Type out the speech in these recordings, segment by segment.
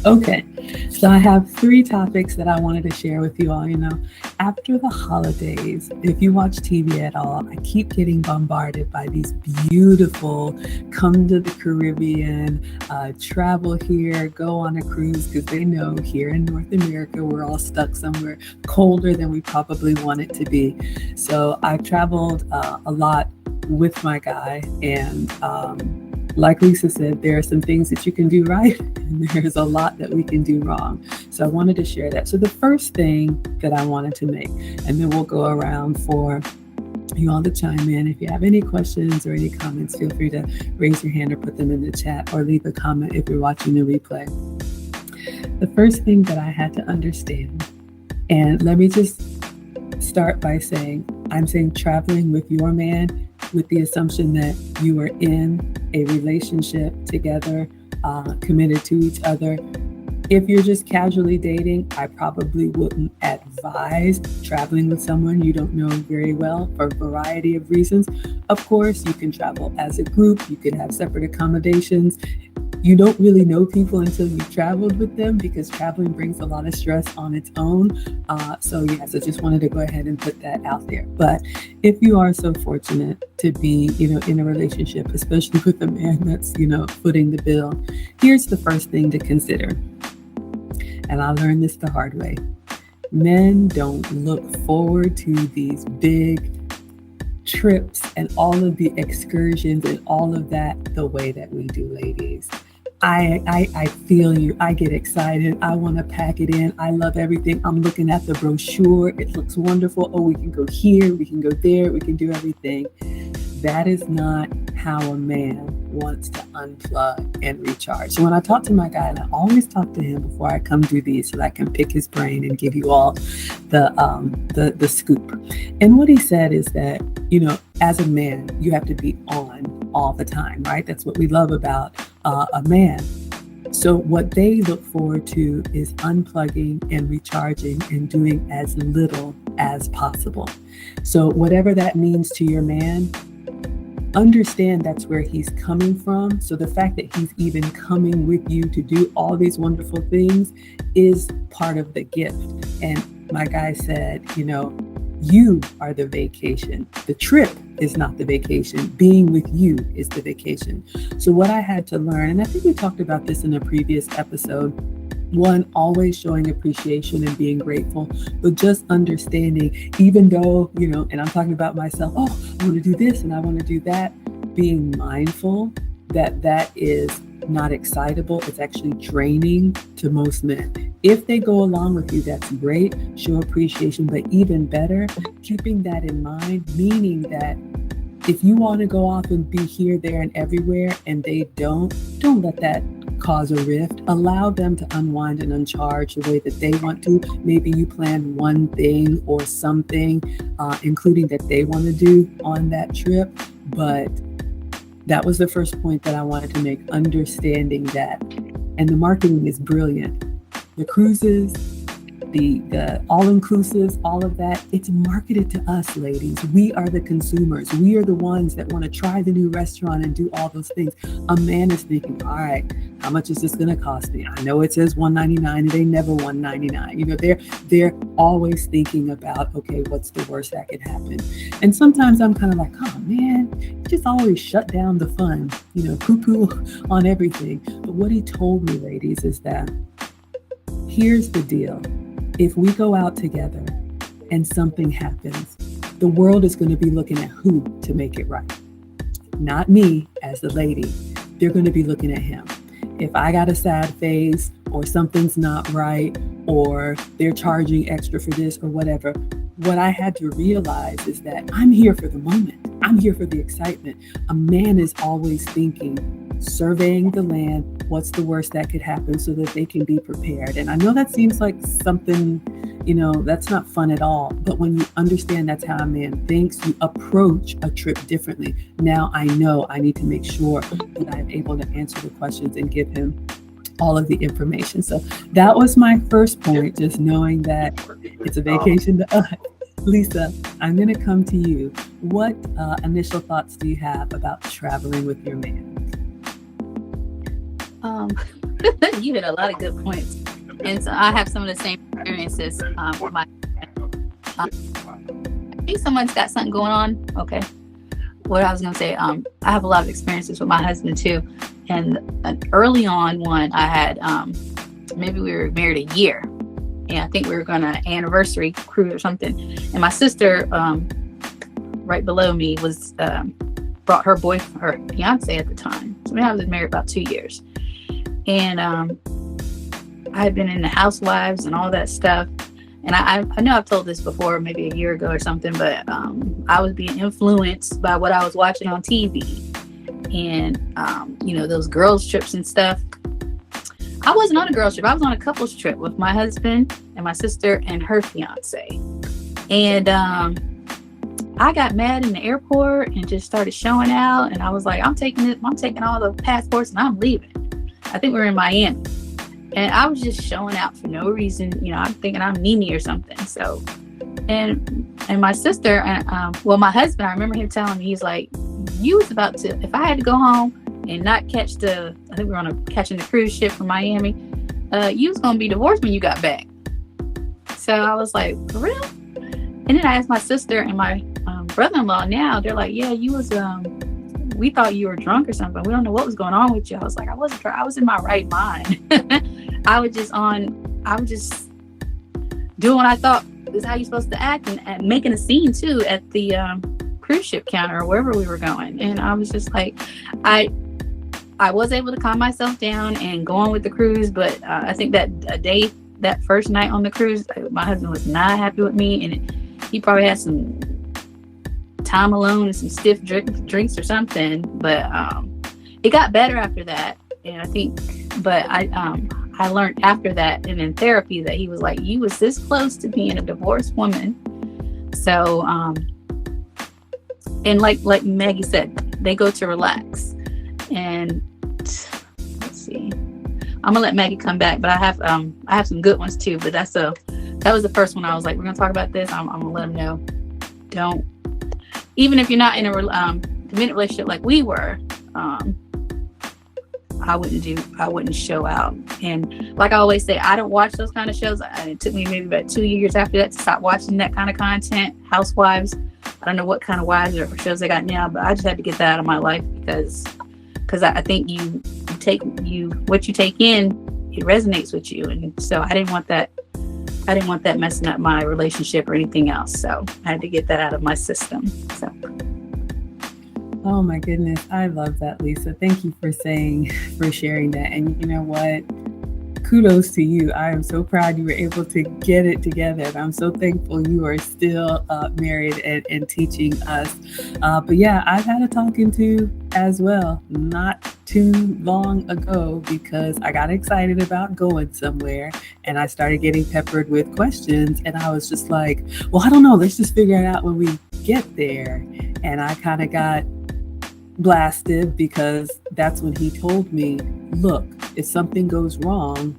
Okay, so I have three topics that I wanted to share with you all. After the holidays, if you watch TV at all, I keep getting bombarded by these beautiful come to the Caribbean, travel here, go on a cruise, because they know here in North America, we're all stuck somewhere colder than we probably want it to be. So I've traveled a lot with my guy, and like Lisa said, there are some things that you can do right, and there's a lot that we can do wrong. So I wanted to share that. So the first thing that I wanted to make, and then we'll go around for you all to chime in. If you have any questions or any comments, feel free to raise your hand or put them in the chat or leave a comment if you're watching the replay. The first thing that I had to understand, and let me just start by saying, I'm saying traveling with your man with the assumption that you are in a relationship together, committed to each other. If you're just casually dating, I probably wouldn't advise traveling with someone you don't know very well for a variety of reasons. Of course, you can travel as a group, you can have separate accommodations. You don't really know people until you've traveled with them, because traveling brings a lot of stress on its own. So just wanted to go ahead and put that out there. But if you are so fortunate to be, in a relationship, especially with a man that's, footing the bill, here's the first thing to consider. And I learned this the hard way. Men don't look forward to these big trips and all of the excursions and all of that the way that we do, ladies. I feel you. I get excited. I want to pack it in. I love everything. I'm looking at the brochure. It looks wonderful. Oh, we can go here. We can go there. We can do everything. That is not how a man wants to unplug and recharge. So when I talk to my guy, and I always talk to him before I come do these so that I can pick his brain and give you all the scoop. And what he said is that, as a man, you have to be on all the time, right? That's what we love about a man. So what they look forward to is unplugging and recharging and doing as little as possible. So whatever that means to your man, understand that's where he's coming from. So the fact that he's even coming with you to do all these wonderful things is part of the gift. And my guy said, you are the vacation. The trip is not the vacation. Being with you is the vacation. So what I had to learn, and I think we talked about this in a previous episode, one, always showing appreciation and being grateful, but just understanding, even though, and I'm talking about myself, I want to do this and I want to do that, being mindful that is not excitable. It's actually draining to most men. If they go along with you, that's great. Show appreciation, but even better, keeping that in mind, meaning that if you want to go off and be here, there, and everywhere, and they don't let that cause a rift. Allow them to unwind and uncharge the way that they want to. Maybe you plan one thing or something, including that they want to do on that trip, but that was the first point that I wanted to make, understanding that. And the marketing is brilliant. The cruises, the all-inclusives, all of that, it's marketed to us, ladies. We are the consumers. We are the ones that want to try the new restaurant and do all those things. A man is thinking, all right, how much is this going to cost me? I know it says $199, and they never $199. They're always thinking about, okay, what's the worst that could happen? And sometimes I'm kind of like, oh man, you just always shut down the fun, poo-poo on everything. But what he told me, ladies, is that here's the deal. If we go out together and something happens, the world is going to be looking at who to make it right. Not me as the lady. They're going to be looking at him. If I got a sad face or something's not right or they're charging extra for this or whatever, what I had to realize is that I'm here for the moment. I'm here for the excitement. A man is always thinking, surveying the land, what's the worst that could happen so that they can be prepared. And I know that seems like something, that's not fun at all. But when you understand that's how a man thinks, you approach a trip differently. Now I know I need to make sure that I'm able to answer the questions and give him all of the information. So that was my first point, just knowing that it's a vacation to us. Lisa, I'm going to come to you. What initial thoughts do you have about traveling with your man? You hit a lot of good points. And so I have some of the same experiences with my. I think someone's got something going on. Okay. What I was going to say, I have a lot of experiences with my husband too. And an early on one, I had, maybe we were married a year. And I think we were going to anniversary cruise or something. And my sister, right below me, was brought her fiance at the time. So I was married about 2 years. And I had been in the Housewives and all that stuff. And I know I've told this before, maybe a year ago or something, but I was being influenced by what I was watching on TV. And, those girls trips and stuff. I wasn't on a girls trip. I was on a couples trip with my husband and my sister and her fiance. And I got mad in the airport and just started showing out. And I was like, I'm taking all the passports and I'm leaving. I think we were in Miami. And I was just showing out for no reason. I'm thinking I'm Nene or something. So, and my sister, my husband, I remember him telling me, he's like, you was about to, if I had to go home and not catch I think we were catching the cruise ship from Miami, you was going to be divorced when you got back. So I was like, for real? And then I asked my sister and my brother-in-law now, they're like, yeah, you was, we thought you were drunk or something. We don't know what was going on with you. I was like, I wasn't drunk. I was in my right mind. I was just doing what I thought is how you're supposed to act, and making a scene too at the cruise ship counter or wherever we were going. And I was just like, I was able to calm myself down and go on with the cruise. But I think that first night on the cruise, my husband was not happy with me, and he probably had some time alone and some stiff drinks or something. But it got better after that. And I think, but I learned after that and in therapy that he was like, you was this close to being a divorced woman. So, and like Maggie said, they go to relax. And let's see, I'm gonna let Maggie come back, but I have some good ones too. But that was the first one. I was like, we're gonna talk about this. I'm gonna let them know. Don't, even if you're not in a committed relationship like we were, I wouldn't show out. And like I always say, I don't watch those kind of shows. It took me maybe about 2 years after that to stop watching that kind of content. Housewives, I don't know what kind of wives or shows they got now, but I just had to get that out of my life because I think what you take in, it resonates with you. And so I didn't want that messing up my relationship or anything else. So I had to get that out of my system. So. Oh my goodness. I love that, Lisa. Thank you for sharing that. And you know what? Kudos to you. I am so proud you were able to get it together. And I'm so thankful you are still married and teaching us. But yeah, I've had a talking to as well, not too long ago, because I got excited about going somewhere and I started getting peppered with questions. And I was just like, well, I don't know. Let's just figure it out when we get there. And I kind of got blasted because that's when he told me, look, if something goes wrong,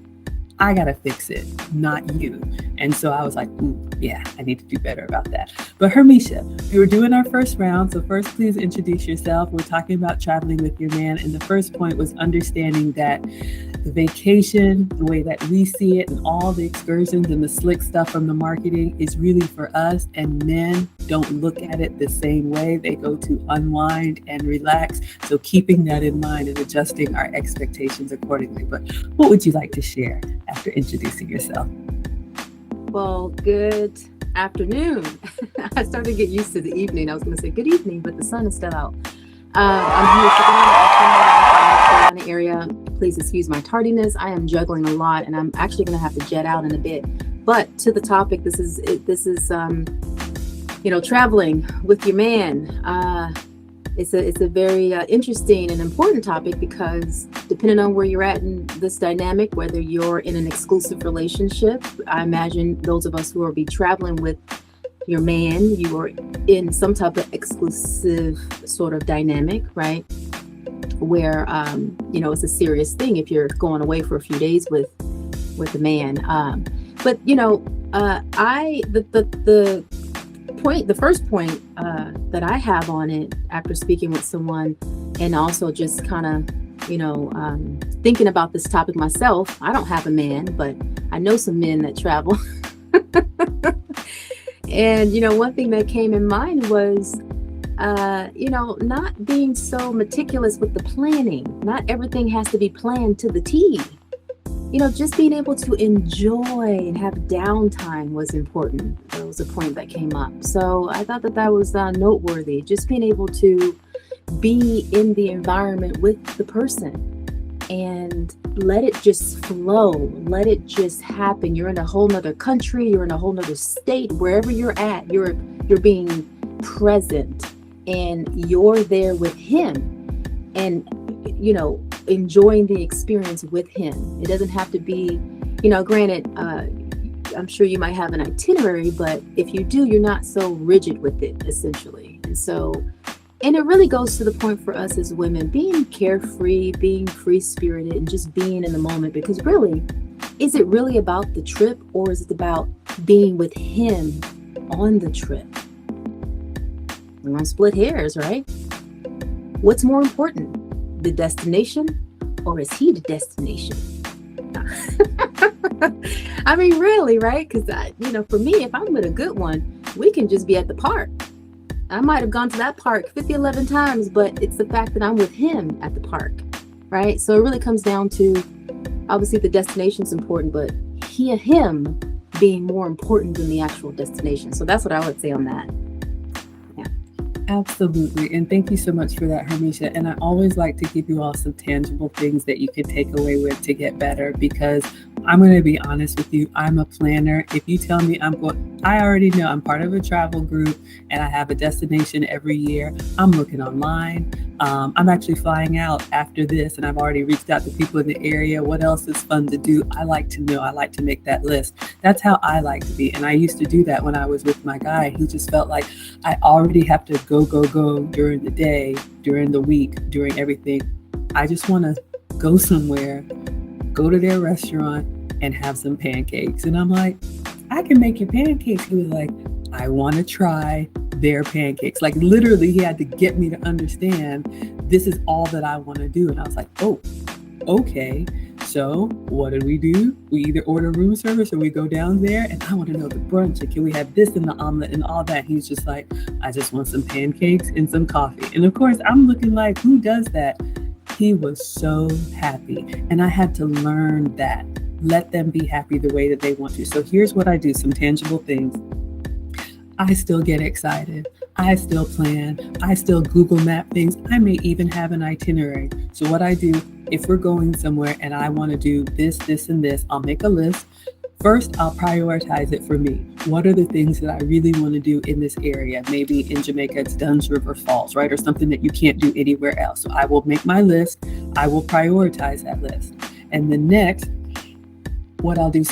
I gotta fix it, not you. And so I was like, ooh, yeah, I need to do better about that. But Hermisha, we were doing our first round. So first, please introduce yourself. We're talking about traveling with your man. And the first point was understanding that the vacation, the way that we see it, and all the excursions and the slick stuff from the marketing is really for us. And men don't look at it the same way. They go to unwind and relax. So keeping that in mind and adjusting our expectations accordingly. But what would you like to share after introducing yourself? Well, good afternoon. I started to get used to the evening. I was going to say good evening, but the sun is still out. I'm here in the North Carolina area. Please excuse my tardiness. I am juggling a lot, and I'm actually going to have to jet out in a bit. But to the topic, this is traveling with your man. It's a very interesting and important topic because depending on where you're at in this dynamic, whether you're in an exclusive relationship, I imagine those of us who will be traveling with your man, you are in some type of exclusive sort of dynamic, right? Where, it's a serious thing if you're going away for a few days with a man. The first point that I have on it after speaking with someone and also just kind of thinking about this topic myself. I don't have a man, but I know some men that travel. And, one thing that came in mind was, not being so meticulous with the planning. Not everything has to be planned to the T. Just being able to enjoy and have downtime was important. That was a point that came up. So I thought that was noteworthy. Just being able to be in the environment with the person and let it just flow. Let it just happen. You're in a whole nother country. You're in a whole nother state. Wherever you're at, you're being present and you're there with him. And enjoying the experience with him. It doesn't have to be, granted, I'm sure you might have an itinerary, but if you do, you're not so rigid with it, essentially. And it really goes to the point for us as women, being carefree, being free-spirited, and just being in the moment. Because really, is it really about the trip, or is it about being with him on the trip? We're going to split hairs, right? What's more important? The destination, or is he the destination? I mean, really, right? Because for me, if I'm with a good one, we can just be at the park. I might have gone to that park 11 times, but it's the fact that I'm with him at the park, right? So it really comes down to, obviously the destination's important, but him being more important than the actual destination. So that's what I would say on that. Absolutely. And thank you so much for that, Hermesia. And I always like to give you all some tangible things that you can take away with to get better, because I'm going to be honest with you. I'm a planner. If you tell me I already know I'm part of a travel group and I have a destination every year. I'm looking online. I'm actually flying out after this, and I've already reached out to people in the area. What else is fun to do? I like to know. I like to make that list. That's how I like to be. And I used to do that when I was with my guy. He just felt like I already have to go during the day, during the week, during everything. I just want to go somewhere, go to their restaurant and have some pancakes. And I'm like, I can make your pancakes. He was like, I want to try their pancakes. Like literally he had to get me to understand this is all that I want to do. And I was like, oh, okay. So what do? We either order room service or we go down there, and I want to know the brunch. And can we have this and the omelet and all that? He's just like, I just want some pancakes and some coffee. And of course I'm looking like, who does that? He was so happy. And I had to learn that. Let them be happy the way that they want to. So here's what I do, some tangible things. I still get excited. I still plan. I still Google map things. I may even have an itinerary. So what I do, if we're going somewhere and I want to do this, and this, I'll make a list. First, I'll prioritize it for me. What are the things that I really want to do in this area? Maybe in Jamaica, it's Dunn's River Falls, right? Or something that you can't do anywhere else. So I will make my list. I will prioritize that list. And the next, what I'll do,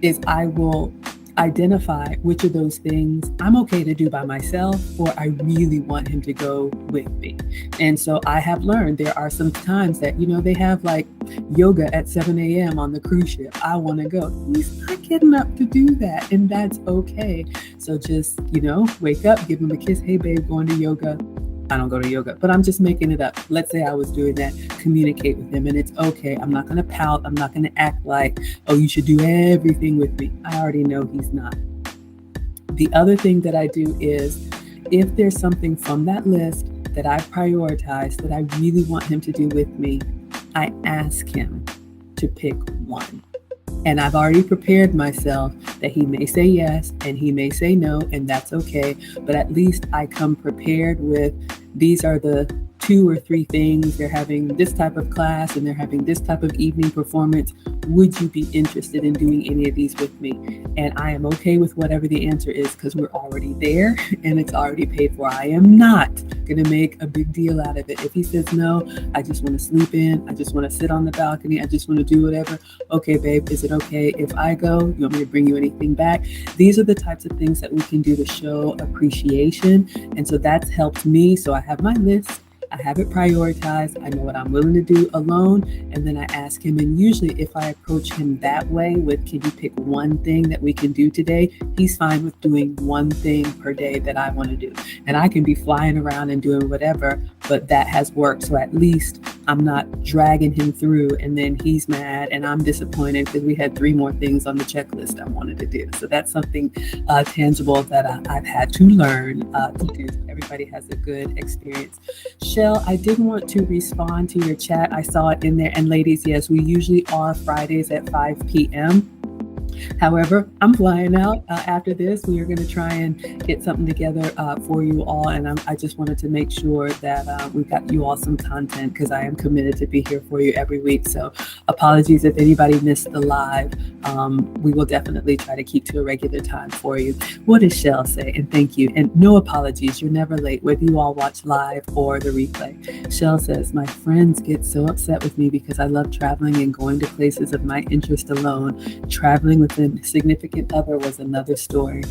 is I will identify which of those things I'm okay to do by myself, or I really want him to go with me. And so I have learned there are some times that, they have like yoga at 7 a.m. on the cruise ship. I want to go. He's not getting up to do that, and that's okay. So just, wake up, give him a kiss. Hey, babe, going to yoga. I don't go to yoga, but I'm just making it up. Let's say I was doing that, communicate with him, and it's okay. I'm not going to pout. I'm not going to act like, oh, you should do everything with me. I already know he's not. The other thing that I do is, if there's something from that list that I prioritize that I really want him to do with me, I ask him to pick one. And I've already prepared myself that he may say yes and he may say no, and that's okay. But at least I come prepared with, these are the 2 or 3 things. They're having this type of class and they're having this type of evening performance. Would you be interested in doing any of these with me? And I am okay with whatever the answer is, because we're already there and it's already paid for. I am not going to make a big deal out of it. If he says no, I just want to sleep in. I just want to sit on the balcony. I just want to do whatever. Okay, babe, is it okay if I go? You want me to bring you anything back? These are the types of things that we can do to show appreciation. And so that's helped me. So I have my list. I have it prioritized. I know what I'm willing to do alone. And then I ask him. And usually if I approach him that way with, can you pick one thing that we can do today? He's fine with doing one thing per day that I want to do. And I can be flying around and doing whatever, but that has worked. So at least I'm not dragging him through and then he's mad and I'm disappointed because we had 3 more things on the checklist I wanted to do. So that's something tangible that I've had to learn to do. Everybody has a good experience. Shell, I did want to respond to your chat. I saw it in there. And ladies, yes, we usually are Fridays at 5 p.m. However, I'm flying out after this. We are going to try and get something together for you all. And I just wanted to make sure that we've got you all some content because I am committed to be here for you every week. So apologies if anybody missed the live. We will definitely try to keep to a regular time for you. What does Shell say? And thank you. And no apologies. You're never late, whether you all watch live or the replay. Shell says, my friends get so upset with me because I love traveling and going to places of my interest alone. Traveling with a significant other was another story.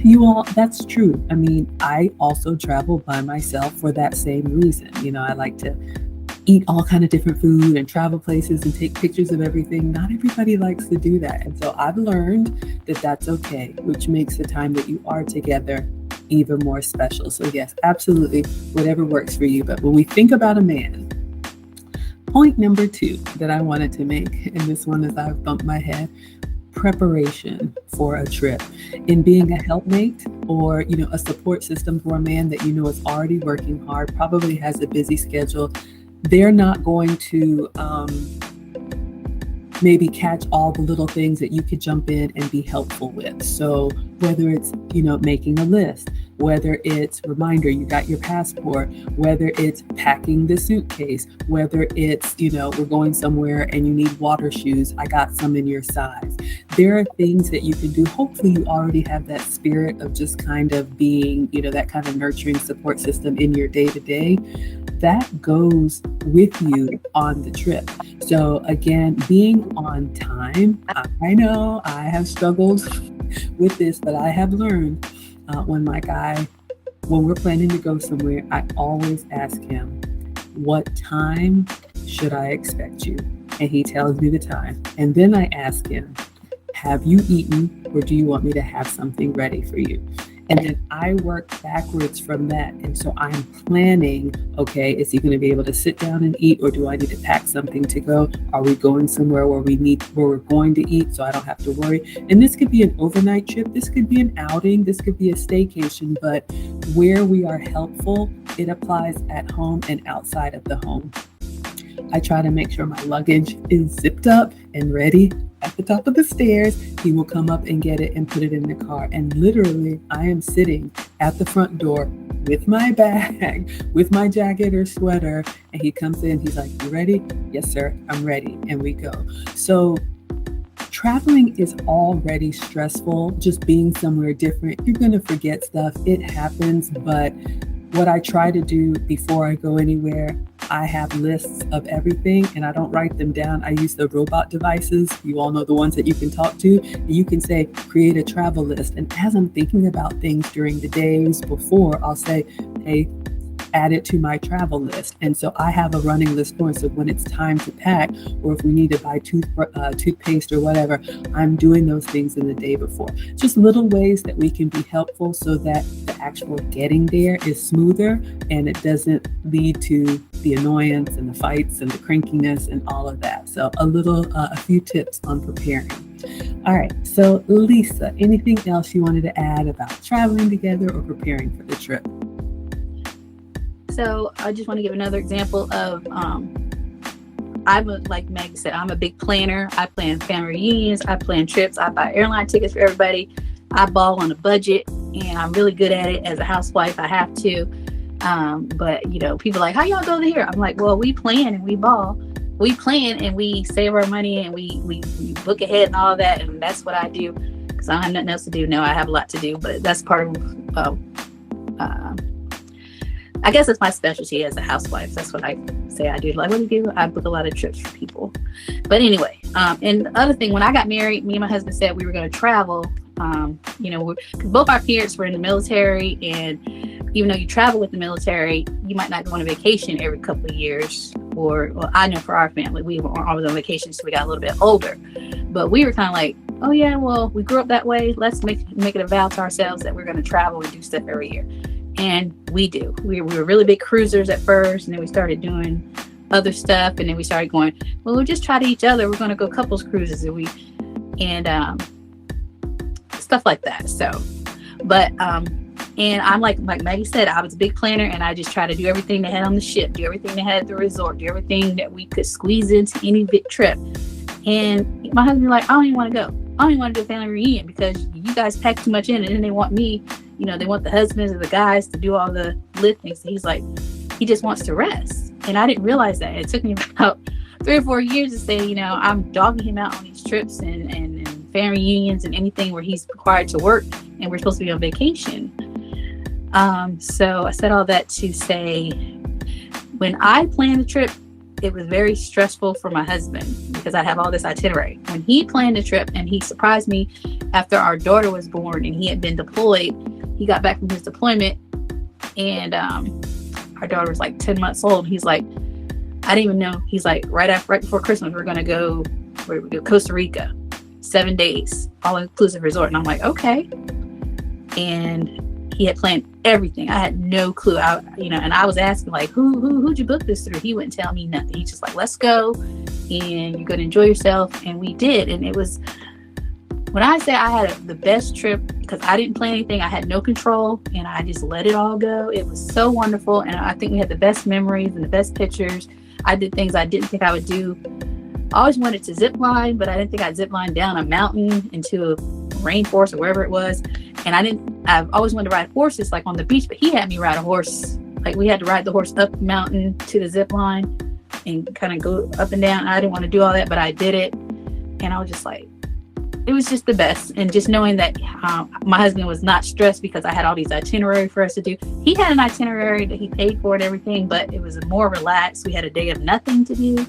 You all, that's true. I mean, I also travel by myself for that same reason. You know, I like to eat all kind of different food and travel places and take pictures of everything. Not everybody likes to do that. And so I've learned that that's okay, which makes the time that you are together even more special. So yes, absolutely, whatever works for you. But when we think about a man, point number 2 that I wanted to make, and this one as I've bumped my head, preparation for a trip. In being a helpmate or, you know, a support system for a man that you know is already working hard, probably has a busy schedule, they're not going to maybe catch all the little things that you could jump in and be helpful with. So whether it's, you know, making a list, whether it's reminder you got your passport, whether it's packing the suitcase, whether it's, you know, we're going somewhere and you need water shoes, I got some in your size. There are things that you can do. Hopefully you already have that spirit of just kind of being, you know, that kind of nurturing support system in your day-to-day. That goes with you on the trip. So again, being on time, I know I have struggled with this, but I have learned when we're planning to go somewhere, I always ask him, what time should I expect you? And he tells me the time. And then I ask him, have you eaten or do you want me to have something ready for you? And then I work backwards from that. And so I'm planning, okay, is he going to be able to sit down and eat, or do I need to pack something to go? Are we going somewhere where we're going to eat so I don't have to worry? And this could be an overnight trip. This could be an outing. This could be a staycation. But where we are helpful, it applies at home and outside of the home. I try to make sure my luggage is zipped up and ready at the top of the stairs. He will come up and get it and put it in the car. And literally, I am sitting at the front door with my bag, with my jacket or sweater. And he comes in, he's like, you ready? Yes, sir, I'm ready. And we go. So traveling is already stressful. Just being somewhere different, you're going to forget stuff. It happens. But what I try to do before I go anywhere, I have lists of everything and I don't write them down. I use the robot devices. You all know the ones that you can talk to. And you can say, create a travel list. And as I'm thinking about things during the days before, I'll say, hey, add it to my travel list. And so I have a running list going. So when it's time to pack, or if we need to buy toothpaste or whatever, I'm doing those things in the day before. Just little ways that we can be helpful so that the actual getting there is smoother and it doesn't lead to the annoyance and the fights and the crankiness and all of that. So a few tips on preparing. All right. So Lisa, anything else you wanted to add about traveling together or preparing for the trip? So I just want to give another example of, like Meg said, I'm a big planner. I plan family reunions. I plan trips. I buy airline tickets for everybody. I ball on a budget and I'm really good at it as a housewife. I have to. But you know, people are like, how y'all go here? I'm like, well, we plan and we ball. We plan and we save our money and we book ahead and all of that. And that's what I do because I don't have nothing else to do. No, I have a lot to do, but that's part of, I guess it's my specialty as a housewife. That's what I say I do. Like, what do you do? I book a lot of trips for people. But anyway, and the other thing, when I got married, me and my husband said we were going to travel. You know, both our parents were in the military, and even though you travel with the military, you might not go on a vacation every couple of years. Or, well, I know for our family, we were always on vacation, so we got a little bit older. But we were kind of like, oh yeah, well, we grew up that way. Let's make it a vow to ourselves that we're going to travel and do stuff every year. And we do. We were really big cruisers at first, and then we started doing other stuff. And then we started going, well, we'll just try to each other. We're going to go couples cruises and stuff like that. So, but, and I'm like Maggie said, I was a big planner, and I just try to do everything they had on the ship, do everything they had at the resort, do everything that we could squeeze into any big trip. And my husband was like, I don't even want to go. I don't even want to do a family reunion because you guys pack too much in, and then they want me, they want the husbands or the guys to do all the lifting. So he's like, he just wants to rest. And I didn't realize that. It took me about 3 or 4 years to say, I'm dogging him out on these trips and family reunions and anything where he's required to work and we're supposed to be on vacation. So I said all that to say, when I planned the trip, it was very stressful for my husband because I have all this itinerary. When he planned the trip and he surprised me after our daughter was born and he had been deployed, he got back from his deployment and our daughter was like 10 months old. He's like, I didn't even know. He's like, right before Christmas, we're going to go Costa Rica, 7 days, all inclusive resort. And I'm like, okay. And he had planned everything. I had no clue. And I was asking like, who'd you book this through? He wouldn't tell me nothing. He's just like, let's go and you're going to enjoy yourself. And we did. And it was, when I say I had the best trip, because I didn't plan anything, I had no control and I just let it all go. It was so wonderful. And I think we had the best memories and the best pictures. I did things I didn't think I would do. I always wanted to zip line, but I didn't think I'd zip line down a mountain into a rainforest or wherever it was. And I've always wanted to ride horses like on the beach, but he had me ride a horse. Like we had to ride the horse up the mountain to the zip line and kind of go up and down. I didn't want to do all that, but I did it. And I was just like, it was just the best. And just knowing that my husband was not stressed because I had all these itinerary for us to do. He had an itinerary that he paid for and everything, but it was more relaxed. We had a day of nothing to do.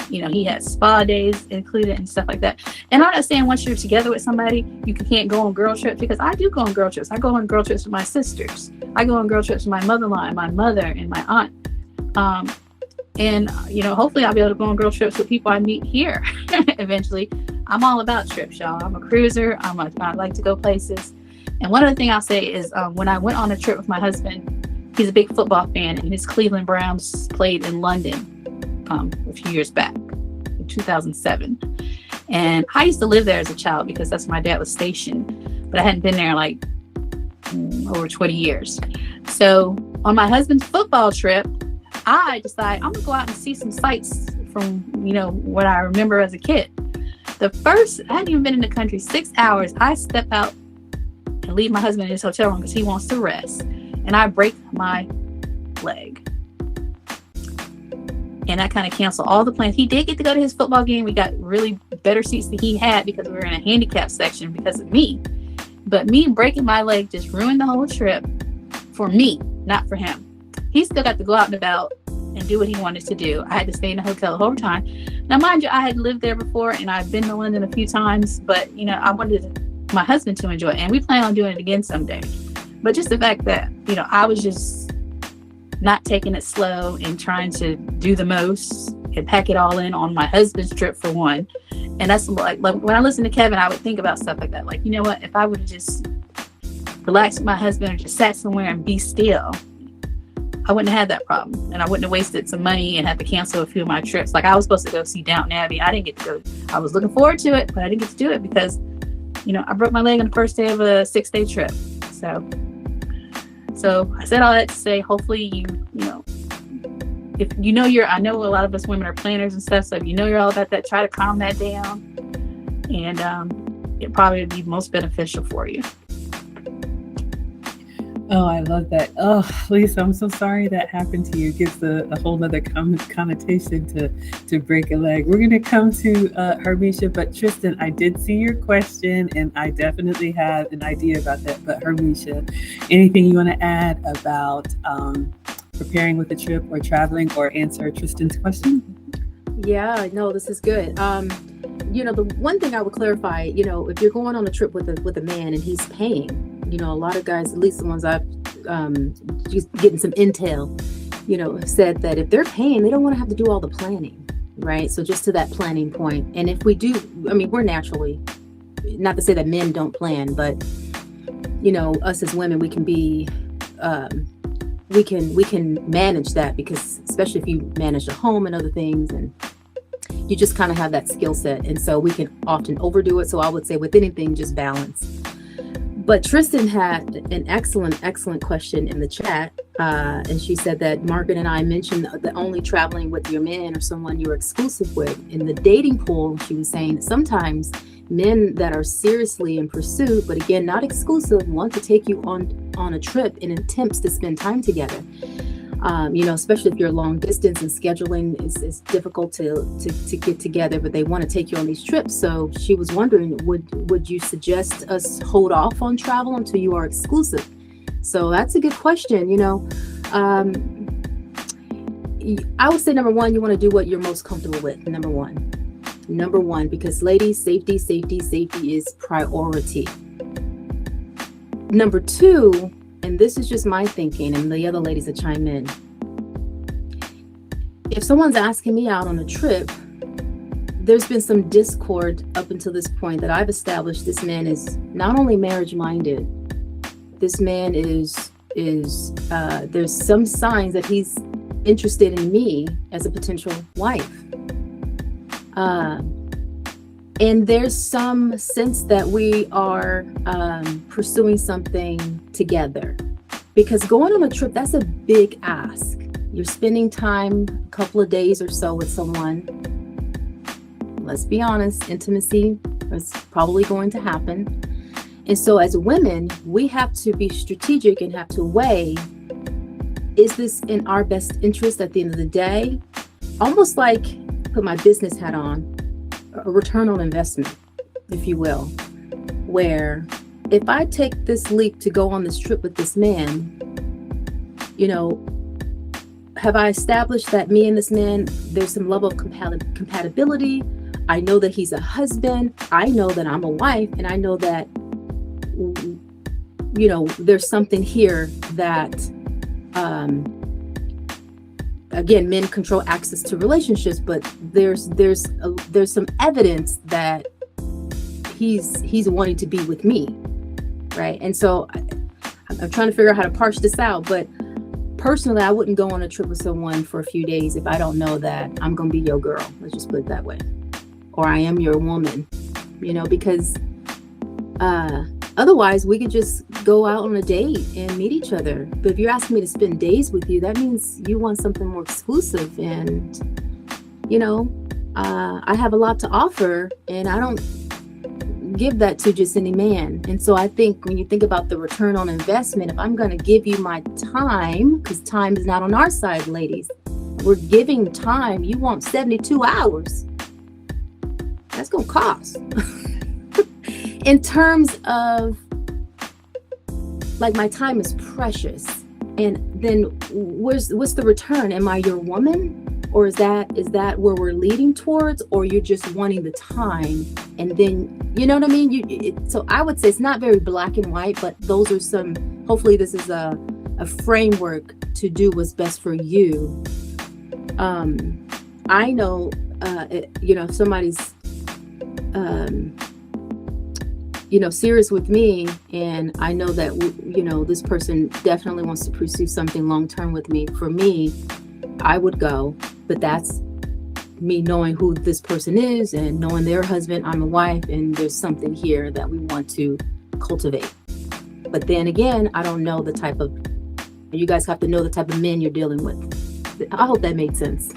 He had spa days included and stuff like that. And I'm not saying once you're together with somebody, you can't go on girl trips, because I do go on girl trips. I go on girl trips with my sisters. I go on girl trips with my mother-in-law and my mother and my aunt. Hopefully I'll be able to go on girl trips with people I meet here eventually. I'm all about trips, y'all. I'm a cruiser. I like to go places. And one other thing I'll say is when I went on a trip with my husband, he's a big football fan, and his Cleveland Browns played in London a few years back, in 2007. And I used to live there as a child because that's where my dad was stationed, but I hadn't been there like over 20 years. So on my husband's football trip, I decided I'm gonna go out and see some sights from what I remember as a kid. I hadn't even been in the country 6 hours. I step out and leave my husband in his hotel room because he wants to rest, and I break my leg. And I kind of canceled all the plans. He did get to go to his football game. We got really better seats than he had because we were in a handicap section because of me. But me breaking my leg just ruined the whole trip for me, not for him. He still got to go out and about and do what he wanted to do. I had to stay in the hotel the whole time. Now, mind you, I had lived there before and I've been to London a few times, but I wanted my husband to enjoy it, and we plan on doing it again someday. But just the fact that, I was just not taking it slow and trying to do the most and pack it all in on my husband's trip for one. And that's like when I listen to Kevin, I would think about stuff like that. Like, you know what, if I would have just relaxed with my husband or just sat somewhere and be still, I wouldn't have had that problem. And I wouldn't have wasted some money and had to cancel a few of my trips. Like I was supposed to go see Downton Abbey. I didn't get to go. I was looking forward to it, but I didn't get to do it because, I broke my leg on the first day of a 6-day trip. So I said all that to say, hopefully if I know a lot of us women are planners and stuff. So if you're all about that, try to calm that down, and it probably would be most beneficial for you. Oh, I love that. Oh, Lisa, I'm so sorry that happened to you. It gives a whole other connotation to break a leg. We're going to come to Hermisha, but Tristan, I did see your question and I definitely have an idea about that. But Hermisha, anything you want to add about preparing with a trip or traveling, or answer Tristan's question? Yeah, no, this is good. The one thing I would clarify, if you're going on a trip with a man and he's paying, a lot of guys, at least the ones I've just getting some intel, have said that if they're paying, they don't want to have to do all the planning, right? So just to that planning point. And if we do, we're naturally, not to say that men don't plan, but us as women, we can be, we can manage that, because especially if you manage a home and other things, and you just kind of have that skill set. And so we can often overdo it. So I would say with anything, just balance. But Tristan had an excellent question in the chat. And she said that Margaret and I mentioned that only traveling with your man or someone you're exclusive with. In the dating pool, she was saying that sometimes men that are seriously in pursuit, but again, not exclusive, want to take you on a trip in attempts to spend time together. Especially if you're long distance and scheduling is difficult to get together, but they want to take you on these trips. So she was wondering, would you suggest us hold off on travel until you are exclusive? So that's a good question. I would say number one, you want to do what you're most comfortable with. Number one, because ladies, safety is priority. Number two, and this is just my thinking, and the other ladies that chime in. If someone's asking me out on a trip, there's been some discord up until this point that I've established. This man is not only marriage-minded, this man is there's some signs that he's interested in me as a potential wife. And there's some sense that we are pursuing something together, because going on a trip, that's a big ask. You're spending time, a couple of days or so with someone. Let's be honest, intimacy is probably going to happen. And so as women, we have to be strategic and have to weigh, is this in our best interest at the end of the day? Almost like, put my business hat on, a return on investment, if you will, where if I take this leap to go on this trip with this man, have I established that me and this man, there's some level of compatibility? I know that he's a husband. I know that I'm a wife, and I know that, there's something here that, again, men control access to relationships, but there's some evidence that he's wanting to be with me, right? And so I'm trying to figure out how to parse this out. But personally, I wouldn't go on a trip with someone for a few days if I don't know that I'm going to be your girl. Let's just put it that way. Or I am your woman, because otherwise we could just go out on a date and meet each other. But if you're asking me to spend days with you, that means you want something more exclusive. And, I have a lot to offer, and I don't give that to just any man. And so I think when you think about the return on investment, if I'm going to give you my time, because time is not on our side, ladies, we're giving time. You want 72 hours. That's going to cost. In terms of, like, my time is precious. And then what's the return? Am I your woman? Or is that where we're leading towards? Or you're just wanting the time? And then, you know what I mean? So I would say it's not very black and white, but those are some, hopefully this is a framework to do what's best for you. I know, if somebody's, serious with me, and I know that, this person definitely wants to pursue something long-term with me. For me, I would go, but that's me knowing who this person is and knowing their husband, I'm a wife, and there's something here that we want to cultivate. But then again, I don't know the type of, you guys have to know the type of men you're dealing with. I hope that made sense.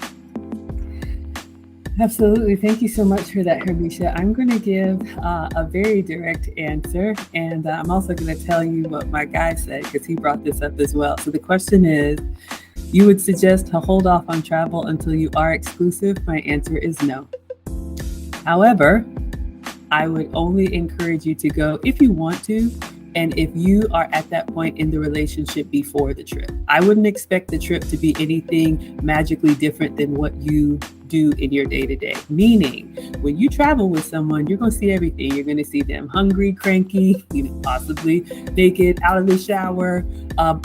Absolutely. Thank you so much for that, Hermisha. I'm going to give a very direct answer, and I'm also going to tell you what my guy said, because he brought this up as well. So the question is, you would suggest to hold off on travel until you are exclusive? My answer is no. However, I would only encourage you to go if you want to, and if you are at that point in the relationship before the trip. I wouldn't expect the trip to be anything magically different than what you do in your day-to-day. Meaning, when you travel with someone, you're going to see everything. You're going to see them hungry, cranky, possibly naked, out of the shower,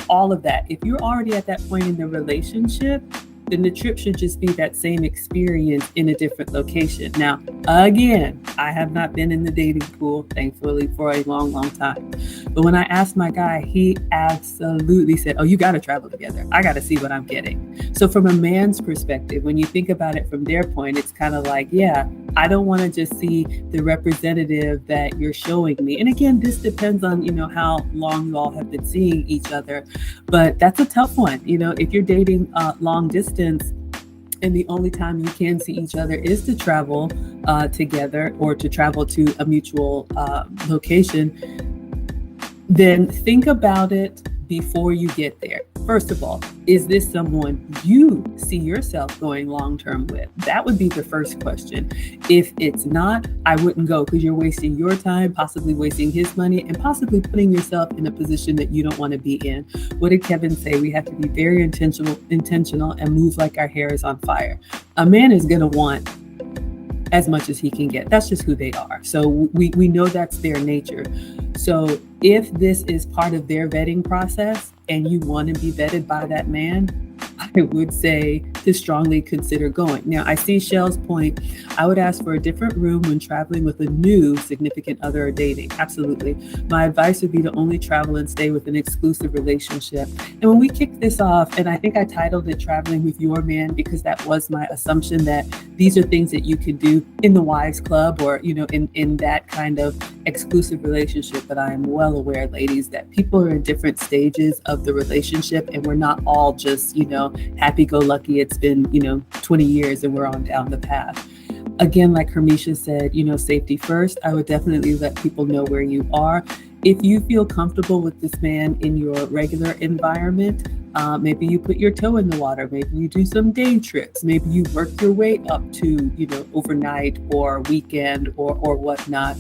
all of that. If you're already at that point in the relationship, then the trip should just be that same experience in a different location. Now, again, I have not been in the dating pool, thankfully, for a long, long time. But when I asked my guy, he absolutely said, oh, you got to travel together. I got to see what I'm getting. So So from a man's perspective, when you think about it from their point, it's kind of like, yeah, I don't want to just see the representative that you're showing me. And again, this depends on, how long you all have been seeing each other. But that's a tough one. If you're dating long distance, and the only time you can see each other is to travel together or to travel to a mutual location, then think about it before you get there. First of all, is this someone you see yourself going long-term with? That would be the first question. If it's not, I wouldn't go, because you're wasting your time, possibly wasting his money, and possibly putting yourself in a position that you don't want to be in. What did Kevin say? We have to be very intentional and move like our hair is on fire. A man is going to want as much as he can get. That's just who they are. So we know that's their nature. So if this is part of their vetting process and you want to be vetted by that man, I would say to strongly consider going. Now, I see Shell's point. I would ask for a different room when traveling with a new significant other or dating. Absolutely. My advice would be to only travel and stay with an exclusive relationship. And when we kicked this off, and I think I titled it Traveling with Your Man, because that was my assumption that these are things that you can do in the wives club or, in that kind of exclusive relationship. But I am well aware, ladies, that people are in different stages of the relationship, and we're not all just, happy-go-lucky. It's been, 20 years and we're on down the path. Again, like Hermisha said, safety first. I would definitely let people know where you are. If you feel comfortable with this man in your regular environment, maybe you put your toe in the water. Maybe you do some day trips. Maybe you work your way up to, overnight or weekend or whatnot.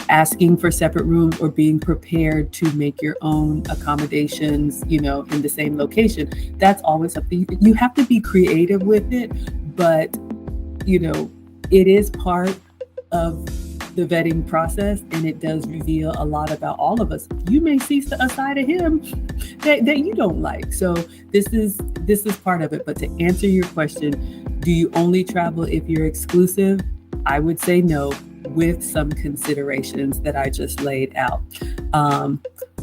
Asking for separate rooms or being prepared to make your own accommodations, in the same location. That's always something you have to be creative with it, but, it is part of the vetting process, and it does reveal a lot about all of us. You may see a side of him that you don't like. So this is part of it. But to answer your question, do you only travel if you're exclusive? I would say no, with some considerations that I just laid out.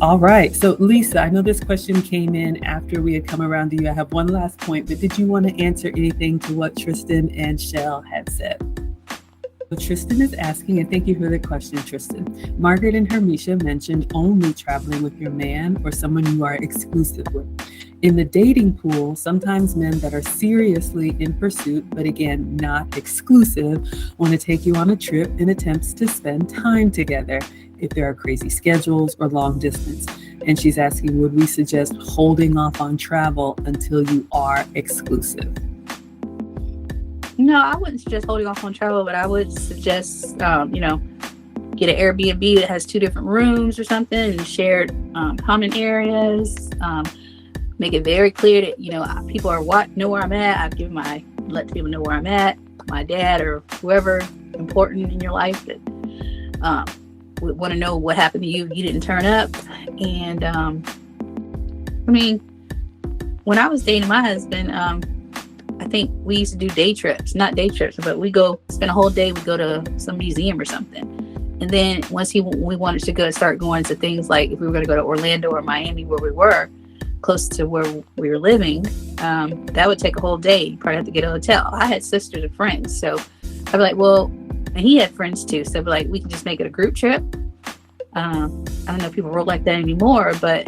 All right. So Lisa, I know this question came in after we had come around to you. I have one last point, but did you want to answer anything to what Tristan and Shell had said? So Tristan is asking, and thank you for the question, Tristan. Margaret and Hermisha mentioned only traveling with your man or someone you are exclusive with. In the dating pool, sometimes men that are seriously in pursuit, but again, not exclusive, want to take you on a trip in attempts to spend time together if there are crazy schedules or long distance. And she's asking, would we suggest holding off on travel until you are exclusive? No, I wouldn't suggest holding off on travel, but I would suggest, get an Airbnb that has 2 different rooms or something and shared common areas. Make it very clear that, people know where I'm at. Let people know where I'm at. My dad or whoever important in your life that would want to know what happened to you. You didn't turn up. And when I was dating my husband, I think we used to do day trips, not day trips, but we go spend a whole day. We go to some museum or something. And then once we wanted to start going to things like if we were going to go to Orlando or Miami, where we were close to where we were living, that would take a whole day. You probably have to get a hotel. I had sisters and friends. So I'd be like, well, and he had friends too. So I'd be like, we can just make it a group trip. I don't know if people roll like that anymore, but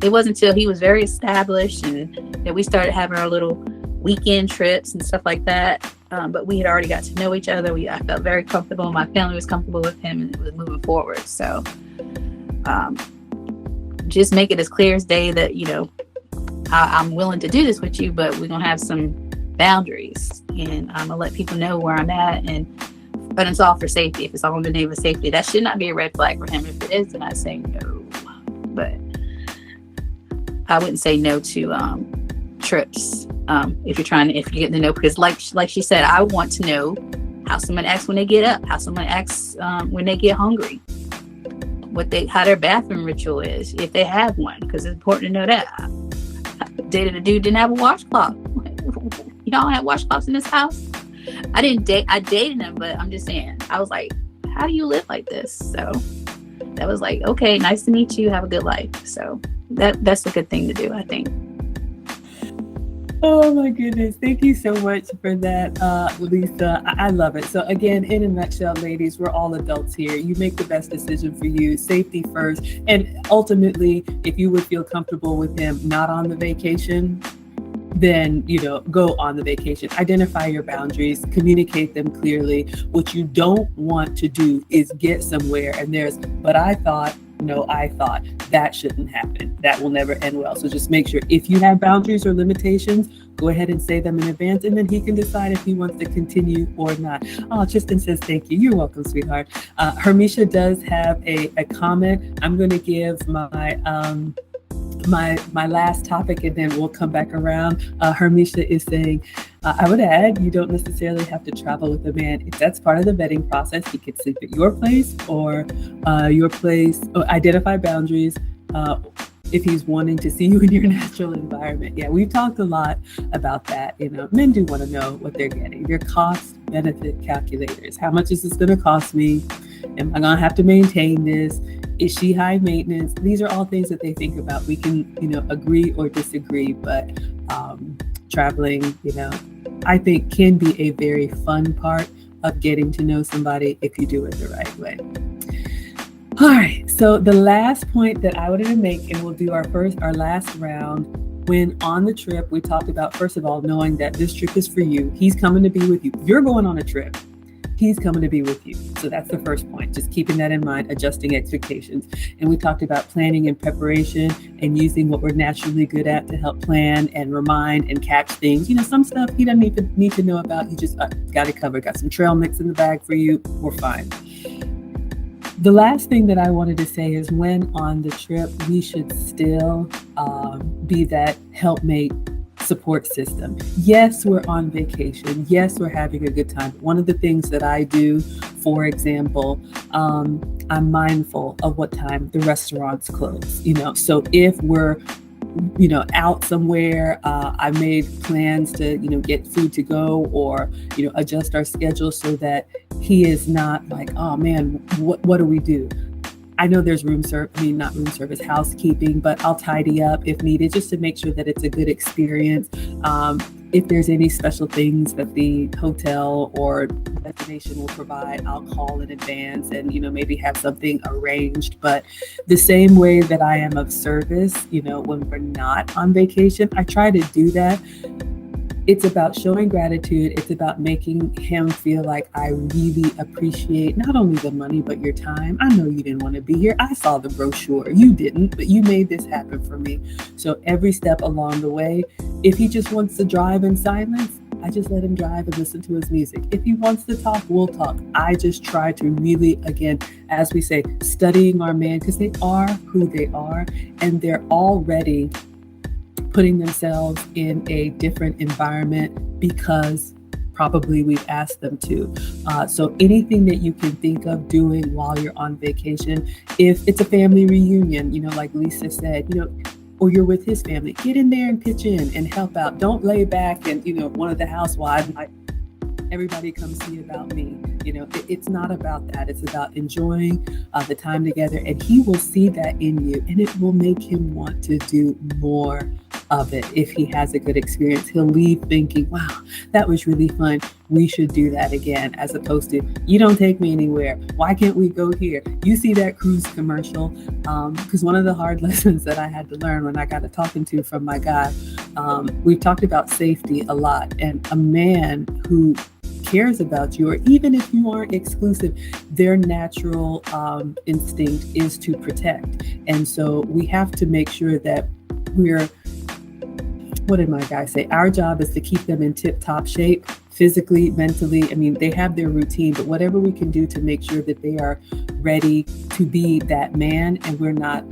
it wasn't until he was very established and that we started having our little weekend trips and stuff like that. But we had already got to know each other. I felt very comfortable. My family was comfortable with him, and it was moving forward. So just make it as clear as day that, I'm willing to do this with you, but we're going to have some boundaries, and I'm going to let people know where I'm at. But it's all for safety. If it's all in the name of safety, that should not be a red flag for him. If it is, then I say no. But I wouldn't say no to trips. If you're getting to know, because like she said, I want to know how someone acts when they get up, how someone acts when they get hungry, how their bathroom ritual is, if they have one, because it's important to know that. I dated a dude didn't have a washcloth. Y'all have washcloths in this house? I dated him, but I'm just saying, I was like, how do you live like this? So that was like, okay, nice to meet you, have a good life. So that's a good thing to do, I think. Oh my goodness. Thank you so much for that, Lisa. I love it. So again, in a nutshell, ladies, we're all adults here. You make the best decision for you, safety first. And ultimately, if you would feel comfortable with him not on the vacation, then, go on the vacation. Identify your boundaries, communicate them clearly. What you don't want to do is get somewhere and there's, but I thought, no, I thought. That shouldn't happen. That will never end well. So just make sure if you have boundaries or limitations, go ahead and say them in advance, and then he can decide if he wants to continue or not. Oh, Tristan says, thank you. You're welcome, sweetheart. Hermisha does have a comment. I'm going to give my last topic, and then we'll come back around. Hermisha is saying, I would add, you don't necessarily have to travel with a man. If that's part of the vetting process, he could sleep at your place or your place. Identify boundaries. If he's wanting to see you in your natural environment. Yeah, we've talked a lot about that. Men do want to know what they're getting. Your cost benefit calculators. How much is this going to cost me? Am I going to have to maintain this? Is she high maintenance? These are all things that they think about. We can, agree or disagree, but traveling, I think can be a very fun part of getting to know somebody if you do it the right way. All right, so the last point that I wanted to make, and we'll do our last round. When on the trip, we talked about, first of all, knowing that this trip is for you. He's coming to be with you. You're going on a trip. He's coming to be with you. So that's the first point, just keeping that in mind, adjusting expectations. And we talked about planning and preparation and using what we're naturally good at to help plan and remind and catch things. Some stuff he doesn't even need to know about. You just got it covered. Got some trail mix in the bag for you. We're fine. The last thing that I wanted to say is when on the trip, we should still be that helpmate support system. Yes, we're on vacation. Yes, we're having a good time. One of the things that I do, for example, I'm mindful of what time the restaurants close. So if we're out somewhere, I made plans to, get food to go or, adjust our schedule so that he is not like, oh man, what do we do? I know there's not room service, housekeeping, but I'll tidy up if needed just to make sure that it's a good experience. If there's any special things that the hotel or destination will provide, I'll call in advance and, maybe have something arranged. But the same way that I am of service, when we're not on vacation, I try to do that. It's about showing gratitude. It's about making him feel like I really appreciate not only the money, but your time. I know you didn't want to be here. I saw the brochure. You didn't, but you made this happen for me. So every step along the way, if he just wants to drive in silence, I just let him drive and listen to his music. If he wants to talk, we'll talk. I just try to really, again, as we say, studying our man, because they are who they are, and they're already putting themselves in a different environment because probably we've asked them to. So anything that you can think of doing while you're on vacation, if it's a family reunion, like Lisa said, or you're with his family, get in there and pitch in and help out. Don't lay back and, one of the housewives might, everybody come see about me. It's not about that. It's about enjoying the time together, and he will see that in you, and it will make him want to do more of it. If he has a good experience, he'll leave thinking, wow, that was really fun. We should do that again, as opposed to, you don't take me anywhere. Why can't we go here? You see that cruise commercial? Because one of the hard lessons that I had to learn when I got a talking to from my guy, we've talked about safety a lot, and a man who cares about you, or even if you aren't exclusive, their natural instinct is to protect. And so we have to make sure that what did my guy say? Our job is to keep them in tip-top shape, physically, mentally. They have their routine, but whatever we can do to make sure that they are ready to be that man, and we're not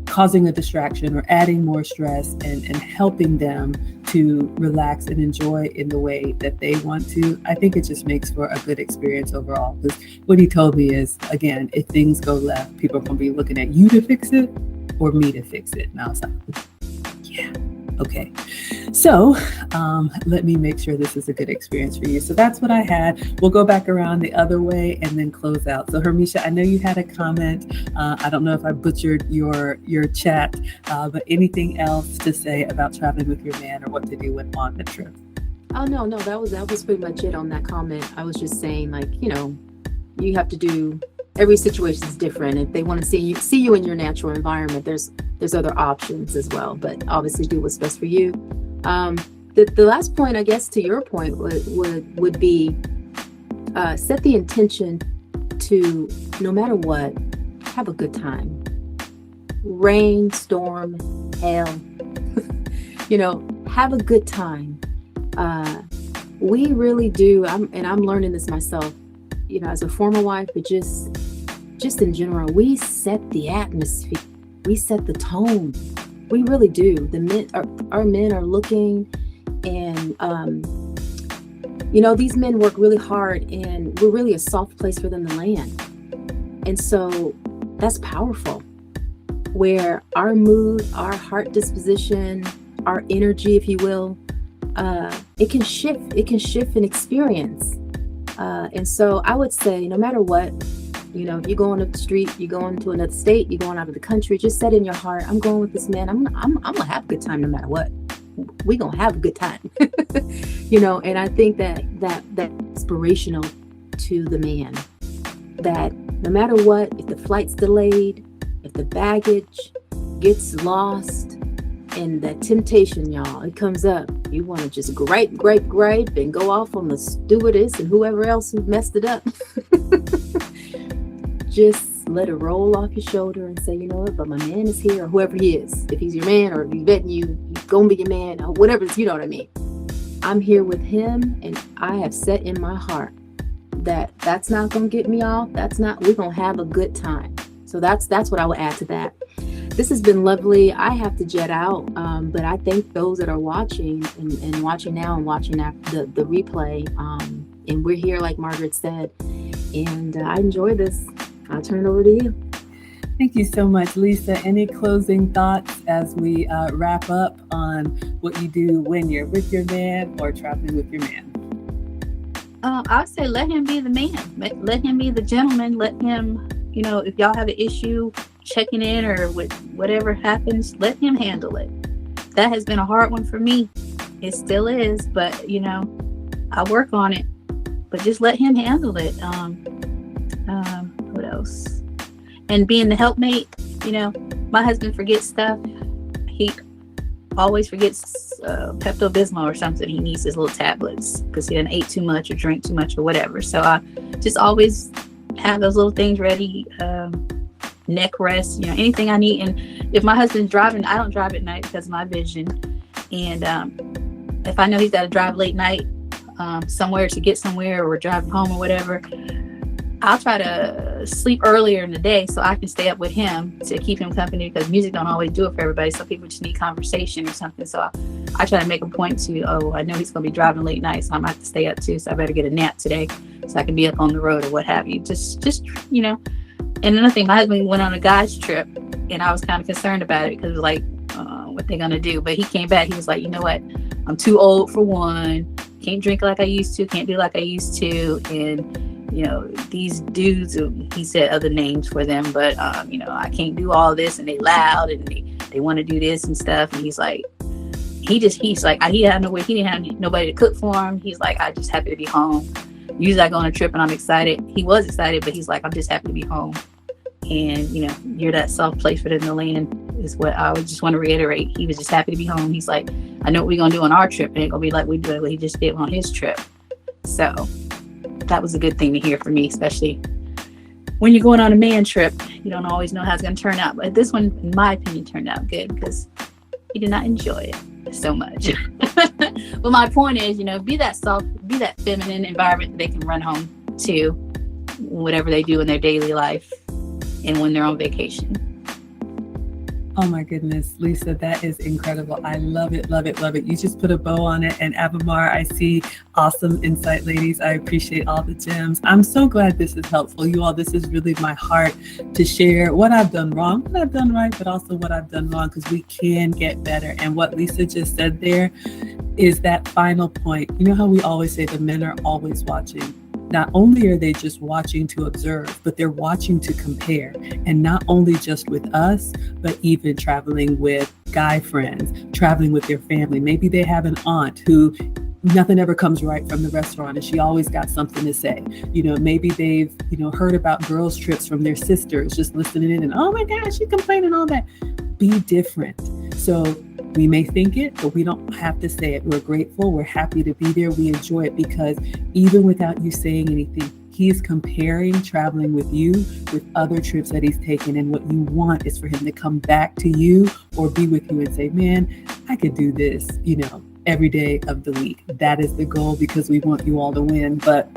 causing a distraction or adding more stress, and helping them to relax and enjoy in the way that they want to. I think it just makes for a good experience overall. Because what he told me is, again, if things go left, people are going to be looking at you to fix it or me to fix it. And I was like, yeah, Okay, so let me make sure this is a good experience for you. So that's what I had. We'll go back around the other way and then close out. So Hermisha, I know you had a comment. I don't know if I butchered your chat, but anything else to say about traveling with your man or what to do when on the trip? Oh no, that was pretty much it on that comment. I was just saying, like, you have to do, every situation is different. If they want to see you in your natural environment, there's other options as well. But obviously, do what's best for you. The last point, I guess, to your point would be set the intention to, no matter what, have a good time. Rain, storm, hail, have a good time. We really do. I'm learning this myself, as a former wife, but just in general, we set the atmosphere. We set the tone. We really do. Our men are looking, and these men work really hard, and we're really a soft place for them to land. And so that's powerful. Where our mood, our heart disposition, our energy, if you will, it can shift. It can shift an experience. And so I would say, no matter what, if you're going up the street, you're going to another state, you're going out of the country, just set in your heart, I'm going with this man. I'm gonna have a good time no matter what. We're gonna have a good time. And I think that's inspirational to the man. That no matter what, if the flight's delayed, if the baggage gets lost, and that temptation, y'all, it comes up. You want to just gripe, and go off on the stewardess and whoever else who messed it up. Just let it roll off your shoulder and say, you know what, but my man is here, or whoever he is. If he's your man, or if he's vetting you, he's going to be your man, or whatever, you know what I mean. I'm here with him, and I have set in my heart that that's not going to get me off. We're going to have a good time. So that's what I would add to that. This has been lovely. I have to jet out, but I thank those that are watching and watching now and watching after the replay. And we're here, like Margaret said, and I enjoy this. I'll turn it over to you. Thank you so much, Lisa. Any closing thoughts as we wrap up on what you do when you're with your man or traveling with your man? I'd say let him be the man. Let him be the gentleman. Let him, if y'all have an issue checking in or with whatever happens, let him handle it. That has been a hard one for me. It still is, but I work on it. But just let him handle it. What else? And being the helpmate, my husband forgets stuff. He always forgets Pepto-Bismol or something. He needs his little tablets because he didn't eat too much or drink too much or whatever. So I just always have those little things ready. Neck rest, anything I need. And if my husband's driving, I don't drive at night because of my vision. And if I know he's got to drive late night somewhere to get somewhere, or driving home or whatever, I'll try to sleep earlier in the day so I can stay up with him to keep him company, because music don't always do it for everybody. Some people just need conversation or something. So I try to make a point to, I know he's going to be driving late night, so I might have to stay up too. So I better get a nap today so I can be up on the road or what have you. Just And another thing, my husband went on a guy's trip, and I was kind of concerned about it because it was like, what they gonna do? But he came back. He was like, you know what? I'm too old for one. Can't drink like I used to. Can't do like I used to. And these dudes, he said other names for them, but I can't do all this, and they loud, and they want to do this and stuff. And he's like, he didn't have nobody to cook for him. He's like, I'm just happy to be home. Usually I go on a trip and I'm excited. He was excited, but he's like, I'm just happy to be home. And, you're that soft place for them to land is what I would just want to reiterate. He was just happy to be home. He's like, I know what we're going to do on our trip. It ain't going to be like we do what he just did on his trip. So that was a good thing to hear for me, especially when you're going on a man trip. You don't always know how it's going to turn out. But this one, in my opinion, turned out good because he did not enjoy it so much. But my point is, be that soft, be that feminine environment that they can run home to, whatever they do in their daily life and when they're on vacation. Oh my goodness, Lisa, that is incredible. I love it, love it, love it. You just put a bow on it. And Abamar, I see awesome insight, ladies. I appreciate all the gems. I'm so glad this is helpful. You all, this is really my heart to share what I've done wrong, what I've done right, but also what I've done wrong, because we can get better. And what Lisa just said there is that final point. You know how we always say the men are always watching. Not only are they just watching to observe, but they're watching to compare. And not only just with us, but even traveling with guy friends, traveling with their family. Maybe they have an aunt who nothing ever comes right from the restaurant and she always got something to say. Maybe they've, heard about girls' trips from their sisters, just listening in and, oh my gosh, she's complaining, all that. Be different. So we may think it, but we don't have to say it. We're grateful. We're happy to be there. We enjoy it because even without you saying anything, he is comparing traveling with you with other trips that he's taken. And what you want is for him to come back to you or be with you and say, man, I could do this, every day of the week. That is the goal, because we want you all to win. But